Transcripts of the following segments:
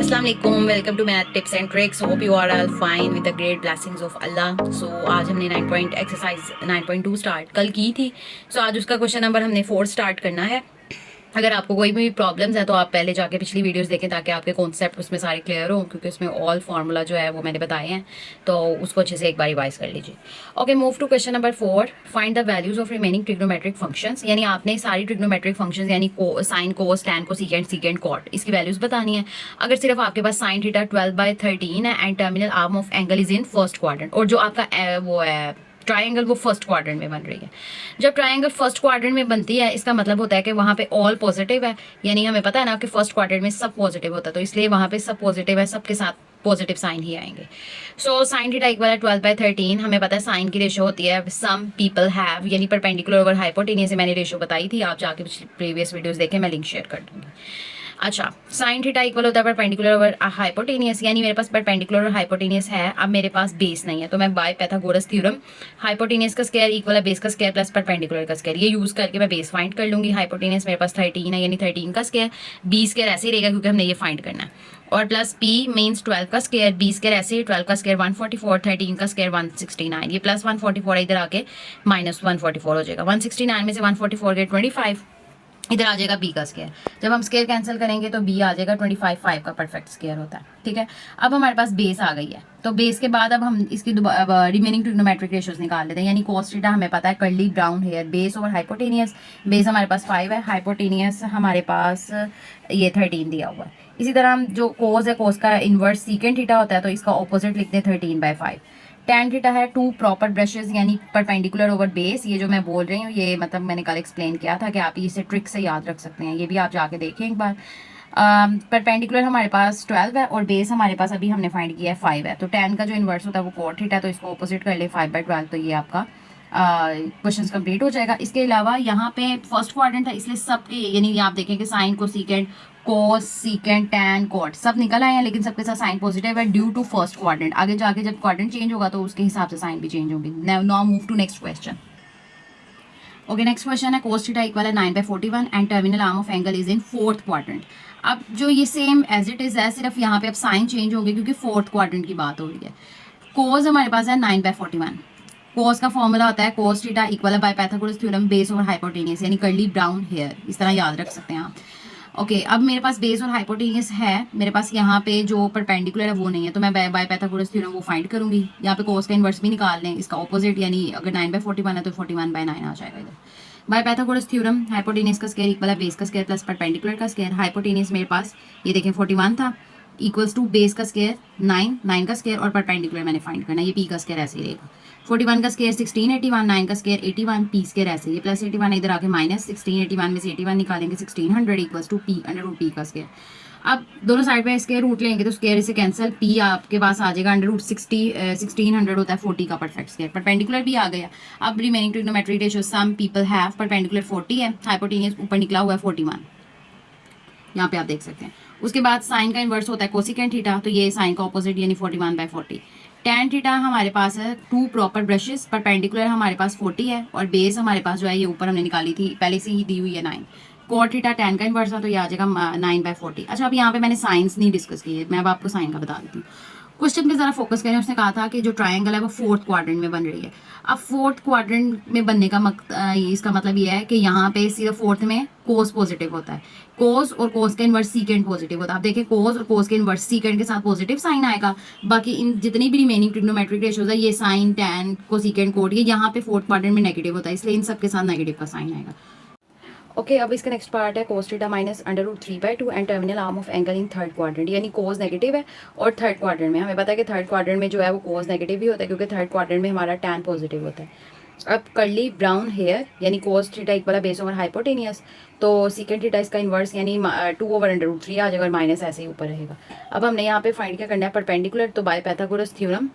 अस्सलाम वालेकुम, welcome to math tips and tricks. Hope you are all fine with the great blessings of Allah. So आज हमने 9 point exercise 9.2 start कल की थी। सो आज उसका क्वेश्चन नंबर हमने 4 स्टार्ट करना है। अगर आपको कोई भी प्रॉब्लम्स है तो आप पहले जाके पिछली वीडियोस देखें ताकि आपके कॉन्सेप्ट उसमें सारे क्लियर हो, क्योंकि उसमें ऑल फार्मूला जो है वो मैंने बताए हैं, तो उसको अच्छे से एक बार रिवाइज कर लीजिए। Okay, move to question number 4। Find the values of remaining trigonometric functions. यानी आपने सारी ट्रिग्नोमेट्रिक फंक्शंस यानी sine, cos, tan, cosecant, secant, cot, इसकी वैल्यूज बतानी है। अगर सिर्फ आपके पास साइन थीटा 12/13 है and terminal arm of angle is in first quadrant, और जो आपका वो है ट्राइंगल वो फर्स्ट क्वाड्रेंट में बन रही है। जब ट्राइंगल फर्स्ट क्वाड्रेंट में बनती है इसका मतलब होता है कि वहां पे ऑल पॉजिटिव है, यानी हमें पता है ना कि फर्स्ट क्वाड्रेंट में सब पॉजिटिव होता है, तो इसलिए वहां पे सब पॉजिटिव है, सबके साथ पॉजिटिव साइन ही आएंगे। सो साइन थीटा इक्वल है 12/13। हमें पता है साइन की रेशो होती है सम पीपल हैव, यानी परपेंडिकुलर ओवर हाइपोटेनियस से मैंने रेशो बताई थी, आप जाके प्रीवियस वीडियोस देखें, मैं लिंक शेयर कर दूंगी। अच्छा, साइन थीटा इक्वल होता है परपेंडिकुलर ओवर हाइपोटेनियस, यानी मेरे पास परपेंडिकुलर और हाइपोटेनियस है, अब मेरे पास बेस नहीं है, तो मैं बाय पाइथागोरस थ्योरम हाइपोटेनियस का स्क्वायर इक्वल है बेस का स्क्वायर प्लस परपेंडिकुलर का स्क्वायर, ये यूज करके मैं बेस फाइंड कर लूंगी। हाइपोटेनियस मेरे पास 13 है, यानी 13 का स्क्वायर, बी स्क्वायर ऐसे ही रहेगा क्योंकि हमने ये फाइंड करना है, और प्लस पी मीन्स 12 का स्क्वायर, बी स्क्वायर ऐसे ही, 12 का स्क्वायर 144, 13 का स्क्वायर 169, ये प्लस 144 इधर आके माइनस 144 हो जाएगा। 169 में से 144 गए 25, इधर आ जाएगा बी का स्क्वायर। जब हम स्क्वायर कैंसिल करेंगे तो बी आ जाएगा 25, 5 का परफेक्ट स्क्वायर होता है। ठीक है, अब हमारे पास बेस आ गई है, तो बेस के बाद अब हम इसकी रिमेनिंग ट्रिग्नोमेट्रिक रेशियोज निकाल लेते हैं। यानी cos थीटा हमें पता है curly brown hair, base over hypotenuse, base हमारे पास 5 है, हाइपोटेनियस हमारे पास ये 13 दिया हुआ है। इसी तरह हम जो कोस है, कोस का इनवर्स सीकेंट थीटा होता है, तो इसका ऑपोजिट लिखते हैं 13/5। टैन थीटा है 2 प्रॉपर ब्रशेस यानी परपेंडिकुलर ओवर बेस, ये जो मैं बोल रही हूँ ये मतलब मैंने कल एक्सप्लेन किया था कि आप इसे ट्रिक से याद रख सकते हैं, ये भी आप जाके देखें एक बार। परपेंडिकुलर हमारे पास 12 है और बेस हमारे पास अभी हमने फाइंड किया है 5 है, तो टैन का जो इन्वर्स होता है वो कोट थीटा, तो इसको ऑपोजिट कर ले 5/12, तो ये आपका क्वेश्चन कंप्लीट हो जाएगा। इसके अलावा यहाँ पे फर्स्ट क्वाड्रेंट है, इसलिए सबके यानी आप देखें कि साइन को सीकेंट, कोस, सीकेंट, टैन, कॉट सब निकल आए हैं, लेकिन सबके साथ साइन पॉजिटिव है ड्यू टू फर्स्ट क्वाड्रेंट। आगे जाके जब क्वाड्रेंट चेंज होगा तो उसके हिसाब से साइन भी चेंज होंगे। Now move to next question. Okay, next question है cos थीटा इक्वल है 9/41 and terminal arm of angle is in fourth quadrant. अब जो ये सेम एज इट इज है, सिर्फ यहाँ पे अब साइन चेंज होंगे क्योंकि फोर्थ क्वाड्रेंट की बात हो रही है। कोस हमारे पास है 9/41, कोस का फॉर्मूला होता है cos थीटा इक्वल है by Pythagoras theorem base over hypotenuse, यानी कर्ली ब्राउन हेयर, इस तरह याद रख सकते हैं आप। ओके, अब मेरे पास बेस और हाइपोटेनियस है, मेरे पास यहाँ पे जो परपेंडिकुलर है वो नहीं है, तो मैं बाय पाइथागोरस थ्योरम वो फाइंड करूंगी। यहाँ पे कोस का इनवर्स भी निकाल लें, इसका ऑपोजिट, यानी अगर 9/41 है तो 41/9 आ जाएगा इधर। बाय पाइथागोरस थ्योरम हाइपोटेनियस का स्क्वायर इक्वल है बेस का स्क्वायर प्लस परपेंडिकुलर का स्क्वायर। हाइपोटेनियस मेरे पास ये देखें 41 था, इक्वल्स टू बेस का स्क्वायर 9 का स्क्वायर और परपेंडिकुलर मैंने फाइंड करना है, ये पी का स्क्वायर ऐसे ही रहेगा। 41 का स्क्वायर 1681, 9 का स्क्वायर 81, पी स्क्वायर ऐसे, ये प्लस 81 इधर आके माइनस 1681 में से 81 निकालेंगे 1600 equals to P under root P का स्क्वायर। अब दोनों साइड पे स्क्वायर रूट लेंगे तो स्क्वायर से कैंसिल, पी आपके पास आ जाएगा अंडर रूट 1600 होता है 40 का परफेक्ट स्क्वायर। परपेंडिकुलर भी आ गया। अब remaining trigonometric ratio some people have, perpendicular 40 है, हाइपोटेनियस ऊपर निकला हुआ है 41, यहाँ पे आप देख सकते हैं। उसके बाद साइन का इन्वर्स होता है कोसिकेंट थीटा, तो ये साइन का ऑपोजिट यानी 41/40। टैन थीटा हमारे पास है 2 प्रॉपर ब्रशेस, परपेंडिकुलर हमारे पास 40 है और बेस हमारे पास जो है ये ऊपर हमने निकाली थी पहले से ही दी हुई है 9। कॉट थीटा टैन का इन्वर्स है, तो ये आ जाएगा 9/40। अच्छा, अब यहाँ पे मैंने साइंस नहीं डिस्कस की है, मैं अब आपको साइन का बता देती हूँ। क्वेश्चन पे जरा फोकस करें, उसने कहा था कि जो ट्रायंगल है वो फोर्थ क्वाड्रेंट में बन रही है। अब फोर्थ क्वाड्रेंट में बनने का इसका मतलब ये है कि यहाँ पे सिर्फ फोर्थ में कोस पॉजिटिव होता है, कोस और कोस के इनवर्स सीकेंट पॉजिटिव होता है। आप देखें कोस और कोस के इनवर्स सीकेंट के साथ पॉजिटिव साइन आएगा, बाकी इन जितनी भी रिमेनिंग ट्रिग्नोमेट्रिक रेशियोज है ये साइन, टैन, कोसिकेंट, कोट, ये यहाँ पे फोर्थ क्वाड्रेंट में नेगेटिव होता है, इसलिए इन सबके साथ नेगेटिव का साइन आएगा। ओके, अब इसका नेक्स्ट पार्ट है cos theta minus under root 3/2 and terminal arm of angle in third quadrant, यानी cos नेगेटिव है और थर्ड क्वाड्रेंट में हमें पता है कि थर्ड क्वाड्रेंट में जो है वो cos नेगेटिव भी होता है क्योंकि थर्ड क्वाड्रेंट में हमारा tan पॉजिटिव होता है। अब कर्ली ब्राउन हेयर यानी cos थीटा इक्वल है बेस ओवर हाइपोटेनियस, तो सीकेंट थीटा इसका इन्वर्स यानी 2/√3 आ जाएगा और माइनस ऐसे ही ऊपर रहेगा। अब हमने यहाँ पे फाइंड क्या करना है, परपेंडिकुलर, तो बाय पाइथागोरस थ्योरम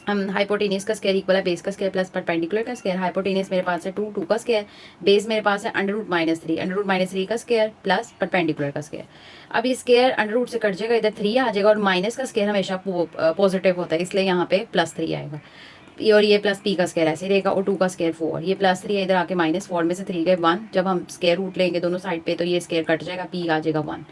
हम हाइपोटेनियस का स्क्वायर इक्वल है बेस का स्क्वायर प्लस परपेंडिकुलर का स्क्वायर। हाइपोटेनियस मेरे पास है 2 का स्क्वायर, बेस मेरे पास है अंडर रूट -3 का स्क्वायर प्लस परपेंडिकुलर का स्क्वायर। अब ये स्क्वायर अंडर रूट से कट जाएगा, इधर 3 आ जाएगा और माइनस का स्क्वायर हमेशा पॉजिटिव होता है, इसलिए यहाँ पे +3 आएगा और ये प्लस पी का स्क्वायर ऐसे रहेगा और 2 का स्क्वायर 4, ये +3 है, इधर आके -4 में से 3 गए 1, जब हम स्क्वायर रूट लेंगे दोनों साइड पे तो ये स्क्वायर कट जाएगा, पी आ जाएगा 1।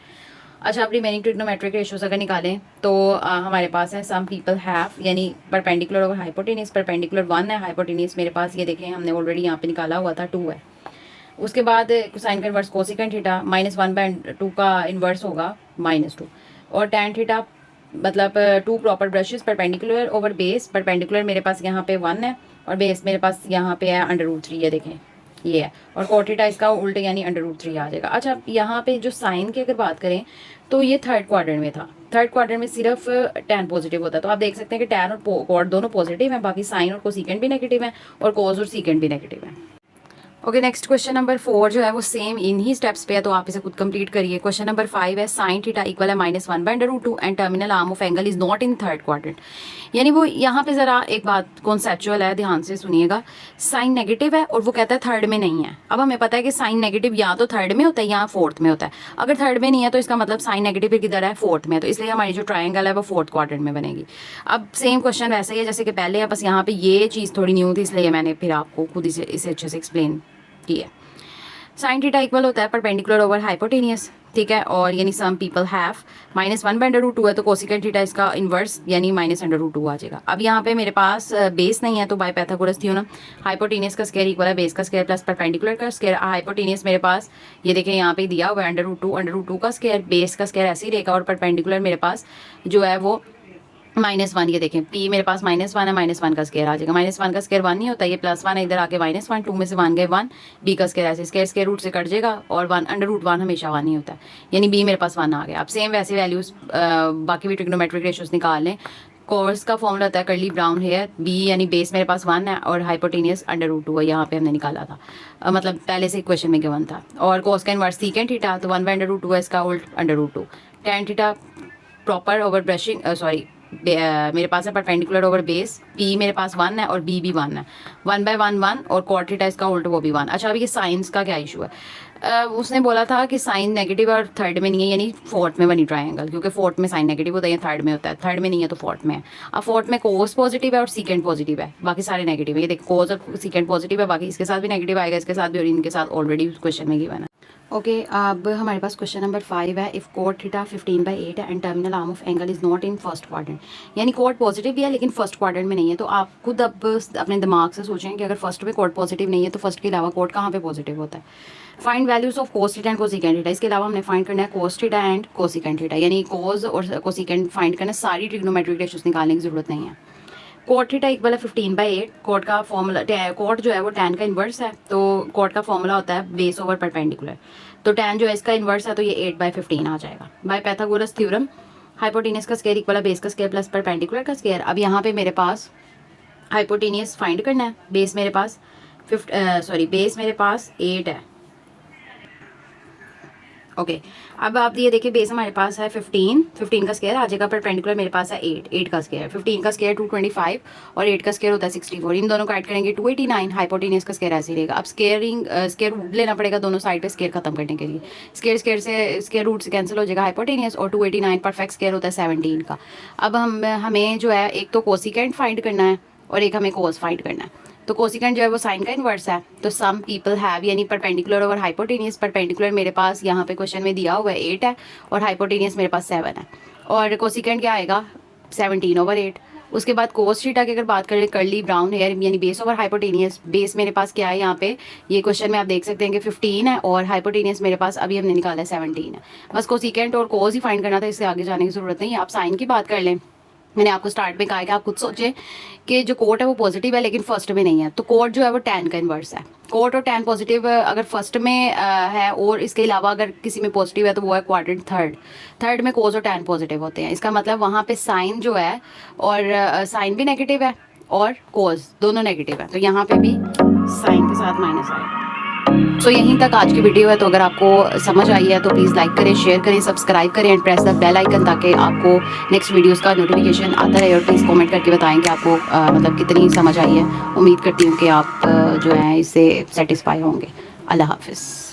अच्छा, अब रिमेनिंग ट्रिग्नोमेट्रिक रेशियोज अगर निकालें तो हमारे पास है सम पीपल हैव, यानी परपेंडिकुलर और हाइपोटेनियस। परपेंडिकुलर 1 है, हाइपोटेनियस मेरे पास ये देखें हमने ऑलरेडी यहाँ पे निकाला हुआ था 2 है। उसके बाद साइन का इन्वर्स कोसिकेंट थीटा -1/2 का इन्वर्स होगा -2, और टैन थीटा मतलब 2 proper brushes perpendicular over base. Perpendicular मेरे पास यहाँ पे 1 है और बेस मेरे पास यहाँ पे है √3, ये देखें ये है, और cot थीटा इसका उल्टे यानी √3 आ जाएगा। अच्छा, यहाँ पे जो साइन की अगर बात करें तो ये थर्ड क्वाड्रेंट में था। थर्ड क्वाड्रेंट में सिर्फ टैन पॉजिटिव होता है, तो आप देख सकते हैं कि टैन और कॉट दोनों पॉजिटिव हैं, बाकी साइन और कोसिकेंट भी नेगेटिव है और कोस और सीकेंट भी नेगेटिव है। ओके, नेक्स्ट क्वेश्चन नंबर 4 जो है वो सेम इन ही स्टेप्स पे है, तो आप इसे खुद कंप्लीट करिए। क्वेश्चन नंबर 5 है साइन थीटा इक्वल है -1/√2 and terminal arm of angle is not in third quadrant. यानी वो यहाँ पे ज़रा एक बात कॉन्सेप्चुअल है, ध्यान से सुनिएगा। साइन नेगेटिव है और वो कहता है थर्ड में नहीं है। अब हमें पता है कि साइन नेगेटिव या तो थर्ड में होता है या फोर्थ में होता है। अगर थर्ड में नहीं है तो इसका मतलब साइन नेगेटिव किधर है, फोर्थ में है, तो इसलिए हमारी जो ट्रायंगल है वो फोर्थ क्वाड्रेंट में बनेगी। अब सेम क्वेश्चन वैसे ही है जैसे कि पहले है, बस यहाँ पे ये चीज़ थोड़ी न्यू थी, इसलिए मैंने फिर आपको खुद इसे अच्छे से एक्सप्लेन किया। साइन थीटा इक्वल होता है परपेंडिकुलर ओवर हाइपोटेनियस, ठीक है, और यानी सम पीपल हैव -1/√2 है, तो कोसिकेंट थीटा इसका इन्वर्स यानी -√2 आ जाएगा। अब यहाँ पे मेरे पास बेस नहीं है, तो बाय पैथागोरस थ्योरम हाइपोटेनियस का स्क्वायर इक्वल है बेस का स्क्वायर प्लस परपेंडिकुलर का स्क्वायर। हाइपोटेनियस मेरे पास ये देखें यहाँ पे दिया हुआ है √2 का स्क्वायर, बेस का स्क्वायर ऐसे ही रहेगा, और परपेंडिकुलर मेरे पास जो है वो -1, ये देखें p मेरे पास -1 है, -1 का स्क्वायर आ जाएगा। -1 का स्क्वायर 1 नहीं होता, ये +1 है, इधर आके -1, 2 में से 1 गए 1, b का स्क्वायर ऐसे स्क्वायर रूट से कट जाएगा, और 1 √1 हमेशा 1 नहीं होता, यानी b मेरे पास 1 आ गया। अब सेम वैसे वैल्यूज बाकी भी ट्रिग्नोमेट्रिक रेशियोज निकाल लें। कोर्स का फॉर्मूला होता है कर्ली ब्राउन हेयर, b यानी बेस मेरे पास 1 है और हाइपोटेनियस √2 है, यहाँ पे हमने निकाला था, मतलब पहले से क्वेश्चन में गिवन था। और कोस का इन्वर्स सीकेंट थीटा, तो 1/√2 है, इसका उल्ट √2। Tan theta proper over brushing मेरे पास है परपेंडिकुलर ओवर बेस, p मेरे पास 1 है और b भी 1 है, 1/1 1, और cot थीटा इसका उल्टा वो भी 1। अच्छा, अब ये साइंस का क्या इशू है? उसने बोला था कि साइन नेगेटिव और थर्ड में नहीं है, यानी फोर्थ में बनी ट्रायंगल, क्योंकि फोर्थ में साइन नेगेटिव होता है या थर्ड में होता है, थर्ड में नहीं है तो फोर्थ में है। अब फोर्थ में कोस पॉजिटिव है और सीकेंट पॉजिटिव है, बाकी सारे नेगेटिव है। ये देखो कोस और सीकेंट पॉजिटिव है, बाकी इसके साथ भी नेगेटिव आएगा, इसके साथ भी, और इनके साथ ऑलरेडी क्वेश्चन में गिवन है। ओके, अब हमारे पास क्वेश्चन नंबर 5 है इफ़ cot थीटा 15/8 है and terminal arm of angle is not in first quadrant. यानी cot पॉजिटिव भी है लेकिन फर्स्ट क्वाड्रेंट में नहीं है, तो आप खुद अब अपने दिमाग से सोचें कि अगर फर्स्ट में cot पॉजिटिव नहीं है तो फर्स्ट के अलावा cot कहाँ पे पॉजिटिव होता है। Find values of cos theta and cosecant theta, इसके अलावा हमने फाइंड करना है cos theta and cosecant theta, यानी cos और कोसिकेंट फाइंड करना है, सारी ट्रिग्नोमेट्रिक रेशियोज निकालने की जरूरत नहीं है। cot थीटा इक्वल है 15/8, cot का फॉर्मूला, cot जो है वो tan का इन्वर्स है, तो cot का फॉर्मूला होता है बेस ओवर परपेंडिकुलर, तो tan जो है इसका इन्वर्स है, तो ये 8/15 आ जाएगा बाय पैथागोरस थ्योरम। हाइपोटेनियस का स्क्वायर इक्वल है बेस का स्क्वायर प्लस परपेंडिकुलर का स्क्वायर। अब यहाँ पे मेरे पास हाइपोटेनियस फाइंड करना है, बेस मेरे पास बेस मेरे पास 8 है। ओके, अब आप ये देखिए बेस हमारे पास है 15 का स्क्वायर आ जाएगा, परपेंडिकुलर मेरे पास है 8 का स्क्वायर, 15 का स्क्वायर 225 और 8 का स्क्वायर होता है 64, इन दोनों को ऐड करेंगे 289, हाइपोटेनियस का स्क्वायर ऐसे रहेगा। अब स्क्वायर रूट लेना पड़ेगा दोनों साइड पे स्क्वायर खत्म करने के लिए, स्क्वायर रूट से कैंसिल हो जाएगा हाइपोटेनियस, और 289 परफेक्ट स्क्वायर होता है 17 का। अब हमें जो है एक तो कोसिकेंट फाइंड करना है और एक हमें कोस फाइंड करना है। तो कोसिकेंट जो है वो साइन का इन्वर्स है, तो सम पीपल हैव यानी परपेंडिकुलर ओवर हाइपोटेनियस, परपेंडिकुलर मेरे पास यहाँ पे क्वेश्चन में दिया हुआ है 8 है और हाइपोटेनियस मेरे पास 7 है, और कोसिकेंट क्या आएगा 17/8। उसके बाद कोस थीटा की अगर बात करें कर्ली ब्राउन हेयर यानी बेस ओवर हाइपोटेनियस, बेस मेरे पास क्या है यहाँ पे ये क्वेश्चन में आप देख सकते हैं कि 15 है और हाइपोटेनियस मेरे पास अभी हमने निकाला है 17 है। बस कोसिकेंट और कोस ही फाइंड करना था, इससे आगे जाने की जरूरत नहीं है। आप साइन की बात कर लें, मैंने आपको स्टार्ट में कहा है कि आप खुद सोचें कि जो कोट है वो पॉजिटिव है लेकिन फर्स्ट में नहीं है, तो कोट जो है वो tan का इन्वर्स है। कोट और tan पॉजिटिव अगर फर्स्ट में है और इसके अलावा अगर किसी में पॉजिटिव है तो वो है क्वाड्रेंट थर्ड में कोस और tan पॉजिटिव होते हैं। इसका मतलब वहाँ पे साइन जो है और साइन भी नेगेटिव है और कोस दोनों नेगेटिव है, तो यहाँ पे भी साइन के साथ माइनस आएगा। तो यहीं तक आज की वीडियो है, तो अगर आपको समझ आई है तो प्लीज़ लाइक करें, शेयर करें, सब्सक्राइब करें and press the bell icon, ताकि आपको नेक्स्ट वीडियोस का नोटिफिकेशन आता रहे। और प्लीज़ कमेंट करके बताएं कि आपको मतलब कितनी समझ आई है। उम्मीद करती हूँ कि आप जो है इससे सेटिस्फाई होंगे। अल्लाह हाफिज़।